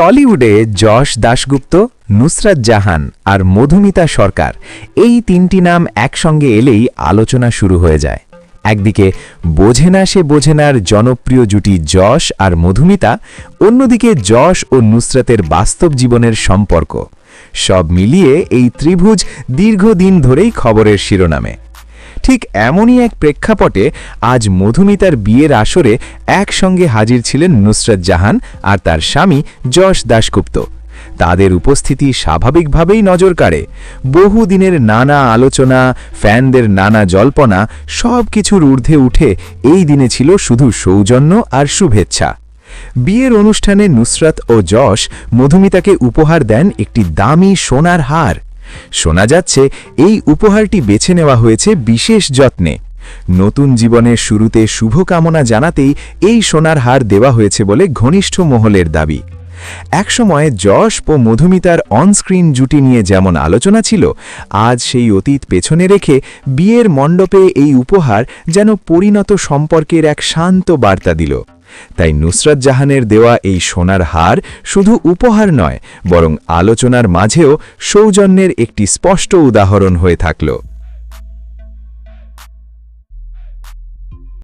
টলিউডে যশ দাশগুপ্ত, নুসরাত জাহান আর মধুমিতা সরকার এই তিনটি নাম একসঙ্গে এলেই আলোচনা শুরু হয়ে যায়। একদিকে বোঝে না সে বোঝে নার জনপ্রিয় জুটি যশ আর মধুমিতা, অন্যদিকে যশ ও নুসরাতের বাস্তব জীবনের সম্পর্ক। সব মিলিয়ে এই ত্রিভুজ দীর্ঘদিন ধরেই খবরের শিরোনামে। ঠিক এমনই এক প্রেক্ষাপটে আজ মধুমিতার বিয়ের আসরে একসঙ্গে হাজির ছিলেন নুসরাত জাহান আর তার স্বামী যশ দাশগুপ্ত। তাদের উপস্থিতি স্বাভাবিকভাবেই নজর কাড়ে। বহুদিনের নানা আলোচনা, ফ্যানদের নানা জল্পনা, সব কিছুর ঊর্ধ্বে উঠে এই দিনে ছিল শুধু সৌজন্য আর শুভেচ্ছা। বিয়ের অনুষ্ঠানে নুসরাত ও যশ মধুমিতাকে উপহার দেন একটি দামি সোনার হার। শোনা যাচ্ছে এই উপহারটি বেছে নেওয়া হয়েছে বিশেষ যত্নে। নতুন জীবনের শুরুতে শুভকামনা জানাতেই এই সোনার হার দেওয়া হয়েছে বলে ঘনিষ্ঠ মহলের দাবি। একসময় যশ ও মধুমিতার অনস্ক্রিন জুটি নিয়ে যেমন আলোচনা ছিল, আজ সেই অতীত পেছনে রেখে বিয়ের মণ্ডপে এই উপহার যেন পরিণত সম্পর্কের এক শান্ত বার্তা দিল। তাই নুসরাত জাহানের দেওয়া এই সোনার হার শুধু উপহার নয়, বরং আলোচনার মাঝেও সৌজন্যের একটি স্পষ্ট উদাহরণ হয়ে থাকল।